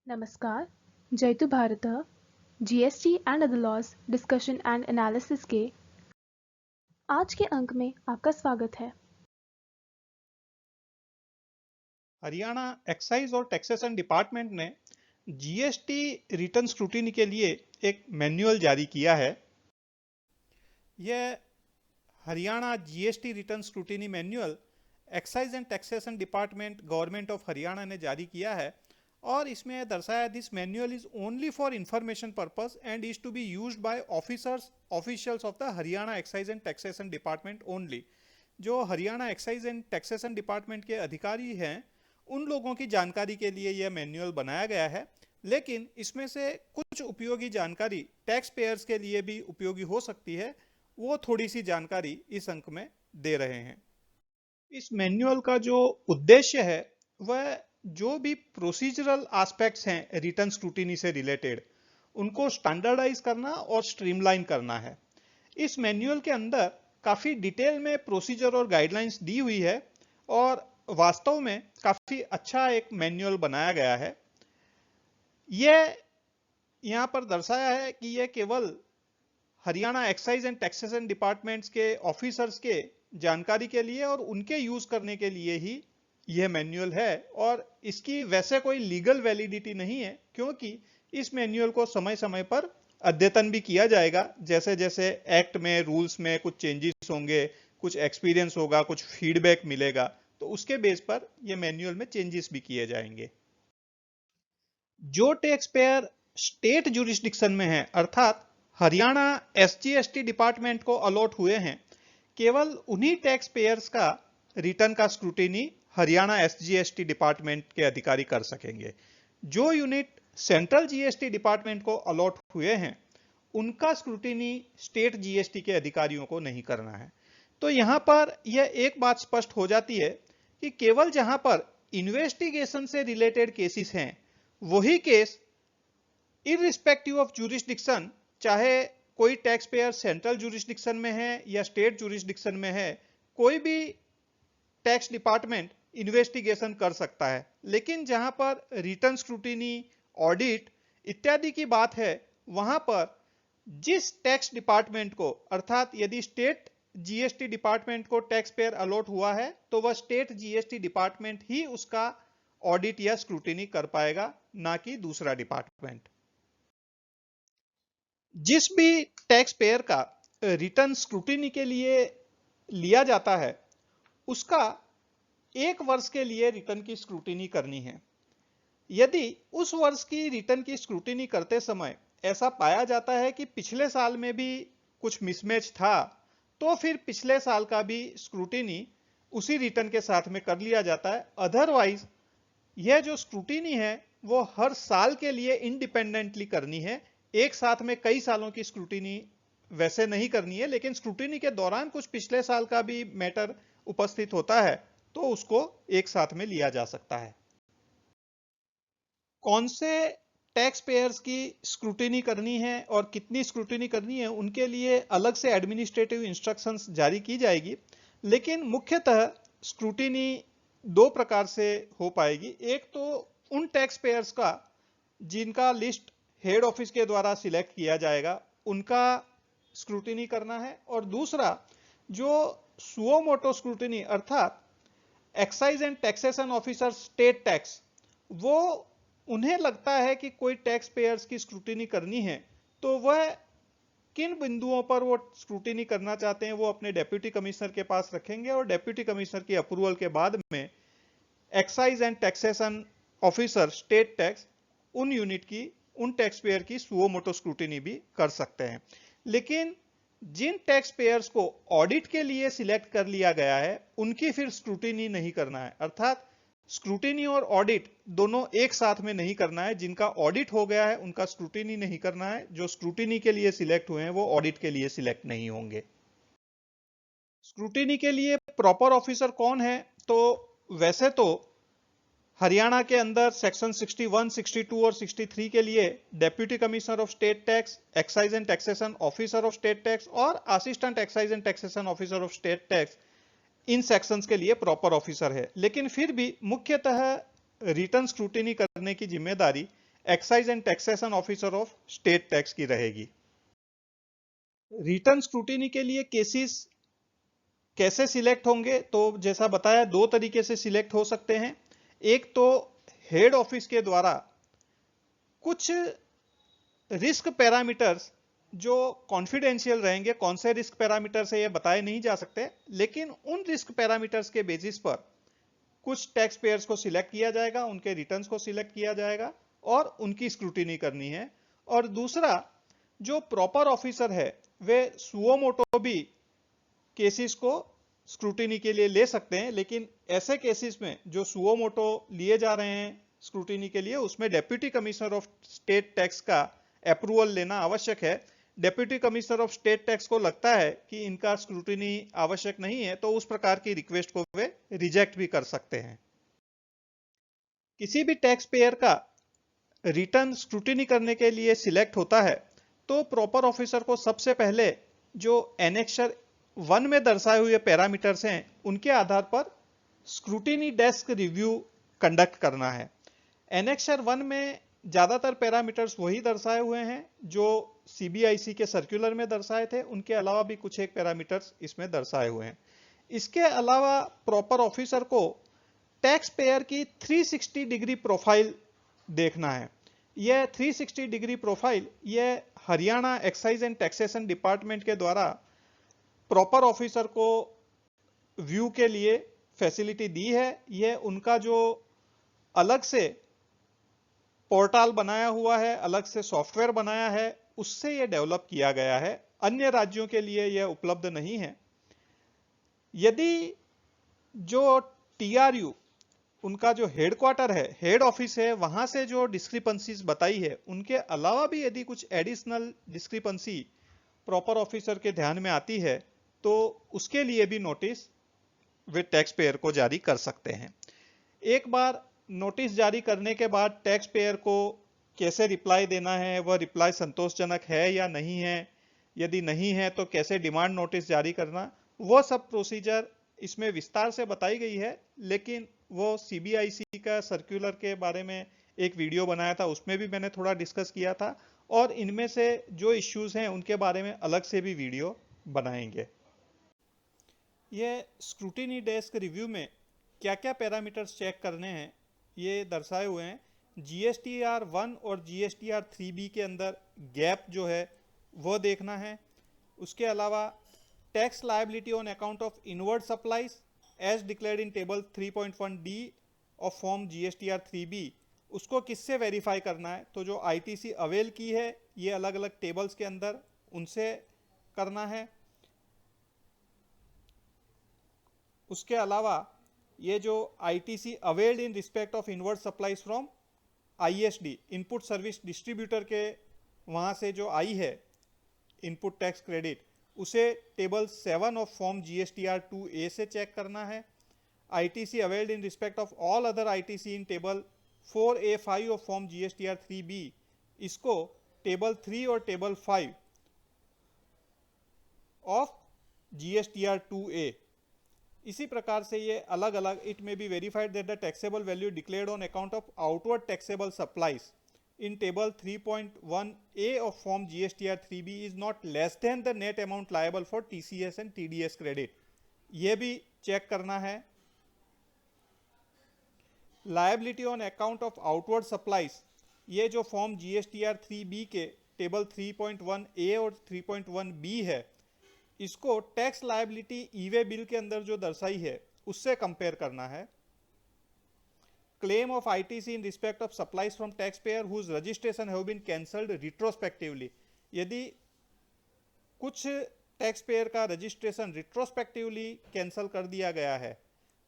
नमस्कार, जयतु भारतः GST and other laws discussion and analysis के आज के अंक में आपका स्वागत है। हरियाणा एक्साइज और टैक्सेशन डिपार्टमेंट ने जीएसटी रिटर्न स्क्रूटिनी के लिए एक मैनुअल जारी किया है। यह Haryana GST return scrutiny manual excise and taxation department government of Haryana ने जारी किया है और इसमें यह दर्शाया this manual is only for information purpose and is to be used by officials of the Haryana excise and taxation department only. जो Haryana excise and taxation department के अधिकारी हैं उन लोगों की जानकारी के लिए यह मैनुअल बनाया गया है, लेकिन इसमें से कुछ उपयोगी जानकारी टैक्स पेयर्स के लिए भी उपयोगी हो सकती है। वो थोड़ी सी जानकारी इस अंक में दे रहे हैं। इस मैनुअल का जो उद्देश्य है वह जो भी प्रोसीजरल एस्पेक्ट्स हैं रिटर्न स्क्रूटिनी से रिलेटेड उनको स्टैंडर्डाइज करना और स्ट्रीमलाइन करना है। इस मैनुअल के अंदर काफी डिटेल में प्रोसीजर और गाइडलाइंस दी हुई है और वास्तव में काफी अच्छा एक मैनुअल बनाया गया है। यह यहां पर दर्शाया है कि यह केवल Haryana excise and taxation departments के ऑफिसर्स के जानकारी के लिए और उनके यूज करने के लिए ही यह मैनुअल है और इसकी वैसे कोई लीगल वैलिडिटी नहीं है, क्योंकि इस मैनुअल को समय समय पर अद्यतन भी किया जाएगा। जैसे जैसे एक्ट में रूल्स में कुछ चेंजेस होंगे, कुछ एक्सपीरियंस होगा, कुछ फीडबैक मिलेगा, तो उसके बेस पर यह मैनुअल में चेंजेस भी किए जाएंगे। जो टैक्स पेयर स्टेट जुरिस्डिक्शन में है अर्थात हरियाणा एसजीएसटी डिपार्टमेंट को अलॉट हुए हैं, केवल उन्हीं टैक्स पेयर्स का रिटर्न का स्क्रूटिनी हरियाणा एसजीएसटी डिपार्टमेंट के अधिकारी कर सकेंगे। जो यूनिट सेंट्रल जीएसटी डिपार्टमेंट को अलॉट हुए हैं उनका स्क्रूटिनी स्टेट जीएसटी के अधिकारियों को नहीं करना है। तो यहां पर यह एक बात स्पष्ट हो जाती है कि केवल जहां पर इन्वेस्टिगेशन से रिलेटेड केसेस हैं वही केस इररिस्पेक्टिव ऑफ जुरिस्डिक्शन, चाहे कोई टैक्स पेयर सेंट्रल जुरिस्डिक्शन में है या स्टेट जुरिस्डिक्शन में है, कोई भी टैक्स डिपार्टमेंट इन्वेस्टिगेशन कर सकता है। लेकिन जहां पर रिटर्न स्क्रूटिनी, ऑडिट इत्यादि की बात है वहां पर जिस टैक्स डिपार्टमेंट को अर्थात यदि स्टेट जीएसटी डिपार्टमेंट को टैक्स पेयर अलॉट हुआ है तो वह स्टेट जीएसटी डिपार्टमेंट ही उसका ऑडिट या स्क्रूटिनी कर पाएगा, ना कि दूसरा डिपार्टमेंट। जिस भी टैक्स पेयर का रिटर्न स्क्रूटिनी के लिए लिया जाता है उसका 1 वर्ष के लिए रिटर्न की स्क्रूटिनी करनी है। यदि उस वर्ष की रिटर्न की स्क्रूटिनी करते समय ऐसा पाया जाता है कि पिछले साल में भी कुछ मिसमैच था, तो फिर पिछले साल का भी स्क्रूटिनी उसी रिटर्न के साथ में कर लिया जाता है। अदरवाइज यह जो स्क्रूटिनी है वो हर साल के लिए इंडिपेंडेंटली करनी है। एक साथ में कई सालों की स्क्रूटिनी वैसे नहीं करनी है, लेकिन स्क्रूटिनी के दौरान कुछ पिछले साल का भी मैटर उपस्थित होता है तो उसको एक साथ में लिया जा सकता है। कौन से टैक्स पेयर्स की स्क्रूटिनी करनी है और कितनी स्क्रूटिनी करनी है उनके लिए अलग से एडमिनिस्ट्रेटिव इंस्ट्रक्शंस जारी की जाएगी, लेकिन मुख्यतः स्क्रूटिनी 2 प्रकार से हो पाएगी। एक तो उन टैक्स पेयर्स का जिनका लिस्ट हेड ऑफिस के द्वारा सिलेक्ट किया जाएगा उनका स्क्रूटिनी करना है, और दूसरा जो सुओ मोटो स्क्रूटिनी अर्थात excise and taxation officer state tax, वो उन्हें लगता है कि कोई टैक्स पेयर्स की स्क्रूटिनी करनी है तो वह किन बिंदुओं पर वो स्क्रूटिनी करना चाहते हैं वो अपने डेप्यूटी कमिश्नर के पास रखेंगे और डेप्यूटी कमिश्नर की अप्रूवल के बाद में excise and taxation officer state tax उन यूनिट की, उन टैक्स पेयर की सुओ मोटो स्क्रूटिनी भी कर सकते हैं। लेकिन जिन टैक्स पेयर्स को ऑडिट के लिए सिलेक्ट कर लिया गया है उनकी फिर स्क्रूटिनी नहीं करना है, अर्थात स्क्रूटिनी और ऑडिट दोनों एक साथ में नहीं करना है। जिनका ऑडिट हो गया है उनका स्क्रूटिनी नहीं करना है, जो स्क्रूटिनी के लिए सिलेक्ट हुए हैं वो ऑडिट के लिए सिलेक्ट नहीं होंगे। स्क्रूटिनी के लिए प्रॉपर ऑफिसर कौन है, तो वैसे तो हरियाणा के अंदर सेक्शन 61, 62 और 63 के लिए deputy commissioner of state tax, excise and taxation officer of state tax और assistant excise and taxation officer of state tax in sections के लिए प्रॉपर ऑफिसर है। लेकिन फिर भी मुख्यतः रिटर्न स्क्रूटिनी करने की जिम्मेदारी excise and taxation officer of state tax की रहेगी। रिटर्न स्क्रूटिनी के लिए केसेस कैसे सिलेक्ट होंगे, तो जैसा बताया दो तरीके से सिलेक्ट हो सकते हैं। एक तो हेड ऑफिस के द्वारा कुछ रिस्क पैरामीटर्स जो कॉन्फिडेंशियल रहेंगे, कौन से रिस्क पैरामीटर्स है ये बताए नहीं जा सकते, लेकिन उन रिस्क पैरामीटर्स के बेसिस पर कुछ टैक्स पेयर्स को सिलेक्ट किया जाएगा, उनके रिटर्न्स को सिलेक्ट किया जाएगा और उनकी स्क्रूटिनी करनी है। और दूसरा, जो प्रॉपर ऑफिसर है वे सुओ मोटो भी केसेस को स्क्रूटिनी के लिए ले सकते हैं, लेकिन ऐसे केसेस में जो सुओ मोटो लिए जा रहे हैं स्क्रूटिनी के लिए, उसमें deputy commissioner of state tax का अप्रूवल लेना आवश्यक है। Deputy commissioner of state tax को लगता है कि इनका स्क्रूटिनी आवश्यक नहीं है, तो उस प्रकार की रिक्वेस्ट को वे रिजेक्ट भी कर सकते हैं। किसी भी टैक्स पेयर का रिटर्न स्क्रूटिनी करने के लिए सिलेक्ट होता है तो प्रॉपर ऑफिसर को सबसे पहले जो एनेक्सर 1 में दर्शाए हुए पैरामीटर्स हैं उनके आधार पर स्क्रूटिनी डेस्क रिव्यू कंडक्ट करना है। एनेक्सर 1 में ज्यादातर पैरामीटर्स वही दर्शाए हुए हैं जो सीबीआईसी के सर्कुलर में दर्शाए थे, उनके अलावा भी कुछ एक पैरामीटर्स इसमें दर्शाए हुए हैं। इसके अलावा प्रॉपर ऑफिसर को टैक्स पेयर की 360 डिग्री प्रोफाइल देखना है। यह 360 डिग्री प्रोफाइल यह Haryana excise and taxation department के द्वारा प्रॉपर ऑफिसर को व्यू के लिए फैसिलिटी दी है। यह उनका जो अलग से पोर्टल बनाया हुआ है, अलग से सॉफ्टवेयर बनाया है, उससे यह डेवलप किया गया है। अन्य राज्यों के लिए यह उपलब्ध नहीं है। यदि जो टीआरयू उनका जो हेडक्वार्टर है, हेड ऑफिस है, वहां से जो डिस्क्रिपेंसीज बताई है, उनके अलावा भी यदि कुछ एडिशनल डिस्क्रिपेंसी प्रॉपर ऑफिसर के ध्यान में आती है तो उसके लिए भी नोटिस वे टैक्स पेयर को जारी कर सकते हैं। एक बार नोटिस जारी करने के बाद टैक्स पेयर को कैसे रिप्लाई देना है, वह रिप्लाई संतोषजनक है या नहीं है, यदि नहीं है तो कैसे डिमांड नोटिस जारी करना, वह सब प्रोसीजर इसमें विस्तार से बताई गई है। लेकिन वो सीबीआईसी का सर्कुलर के बारे में एक वीडियो बनाया था, उसमें भी मैंने थोड़ा डिस्कस किया था, और इनमें से जो इश्यूज हैं उनके बारे में अलग से भी वीडियो बनाएंगे। ये स्क्रूटिनी डेस्क रिव्यू में क्या क्या पैरामीटर्स चेक करने हैं ये दर्शाए हुए हैं। जीएसटीआर 1 और जीएसटीआर 3B के अंदर गैप जो है वह देखना है। उसके अलावा tax liability on account of inward supplies as declared in table 3.1D of form GSTR 3B, उसको किससे वेरीफाई करना है, तो जो आईटीसी अवेल की है ये अलग अलग टेबल्स के अंदर उनसे करना है। उसके अलावा ये जो ITC availed in respect of inward supplies from ISD input service distributor के वहाँ से जो आई है इनपुट टैक्स क्रेडिट, उसे table 7 of form GSTR 2A से चेक करना है। ITC availed in respect of all other ITC in table 4A5 of form GSTR 3B, इसको टेबल 3 और टेबल 5 ऑफ जीएसटीआर 2A। इसी प्रकार से ये अलग अलग, it may be verified that the taxable value declared on account of outward taxable supplies in table 3.1A of form GSTR 3B is not less than the net amount liable for TCS and TDS credit, ये भी check करना है। liability on account of outward supplies, ये जो form GSTR 3B के table 3.1A और 3.1B है, इसको टैक्स लायबिलिटी ई-वे बिल के अंदर जो दर्शाई है उससे कंपेयर करना है। Claim of ITC in respect of supplies from taxpayer whose registration have been cancelled retrospectively, यदि कुछ टैक्स पेयर का रजिस्ट्रेशन रिट्रोस्पेक्टिवली कैंसिल कर दिया गया है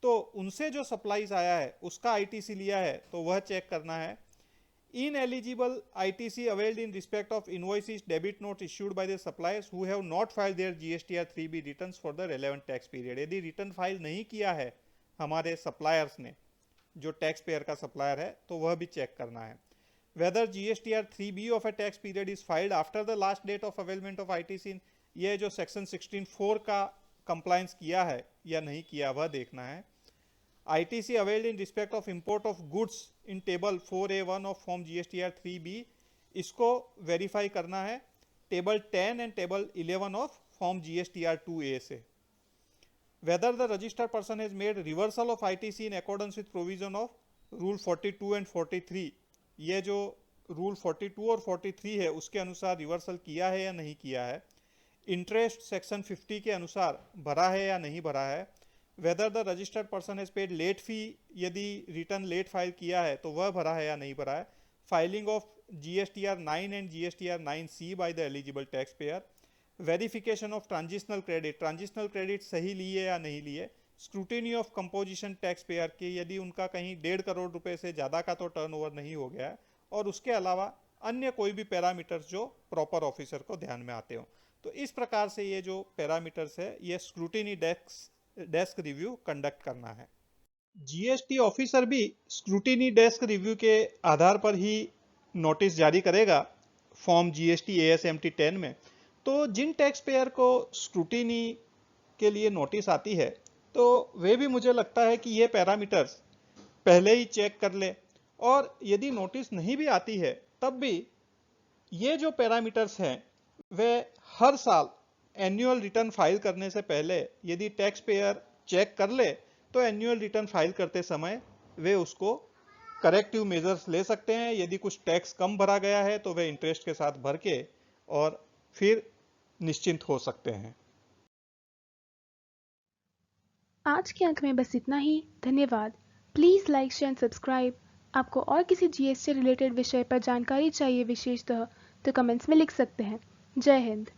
तो उनसे जो सप्लाईज आया है उसका आईटीसी लिया है तो वह चेक करना है। Ineligible ITC availed in respect of invoices, debit notes issued by the suppliers who have not filed their GSTR 3B returns for the relevant tax period, यदि रिटर्न फाइल नहीं किया है हमारे सप्लायर्स ने, जो टैक्स पेयर का supplier है, तो वह भी चेक करना है। Whether GSTR 3B of a tax period is filed after the last date of availment of ITC, ये जो सेक्शन 16(4) का कंप्लायंस किया है या नहीं किया वह देखना है। ITC availed in respect of import of goods in table 4A1 of form GSTR 3B, इसको वेरीफाई करना है table 10 and table 11 of form GSTR 2A से. Whether the registered person has made reversal of ITC in accordance with provision of Rule 42 and 43, ये जो Rule 42 और 43 है उसके अनुसार रिवर्सल किया है या नहीं किया है, इंटरेस्ट सेक्शन 50 के अनुसार भरा है या नहीं भरा है, whether the registered person has paid late fee, यदि रिटर्न लेट फाइल किया है तो वह भरा है या नहीं भरा है, filing of GSTR 9 and GSTR 9C by the eligible tax payer, verification of transitional credit सही लिए या नहीं लिए, scrutiny of composition tax payer की, यदि उनका कहीं 1.5 करोड़ रुपए से ज़्यादा का तो टर्नओवर नहीं हो गया है, और उसके अलावा अन्य कोई भी पैरामीटर्स जो प्रॉपर ऑफिसर को ध्यान में आते हो. तो इस प्रकार से ये जो पैरामीटर्स है ये स्क्रूटिनी डेस्क रिव्यू कंडक्ट करना है. GST ऑफिसर भी स्क्रूटिनी डेस्क रिव्यू के आधार पर ही नोटिस जारी करेगा फॉर्म GST ASMT 10 में. तो जिन टैक्स पेयर को स्क्रूटिनी के लिए नोटिस आती है तो वे भी मुझे लगता है कि ये पैरामीटर्स पहले ही चेक कर ले, और यदि नोटिस नहीं भी आती है तब भी ये जो पैरामीटर्स हैं वे हर साल एनुअल रिटर्न फाइल करने से पहले यदि टैक्स पेयर चेक कर ले तो एनुअल रिटर्न फाइल करते समय वे उसको करेक्टिव मेजर्स ले सकते हैं. यदि कुछ टैक्स कम भरा गया है तो वे इंटरेस्ट के साथ भर के और फिर निश्चिंत हो सकते हैं. आज के अंक में बस इतना ही. धन्यवाद. Please like, share and subscribe. आपको और किसी GST रिलेटेड विषय पर जानकारी चाहिए विशेषतः तो कमेंट्स में लिख सकते हैं. जय हिंद.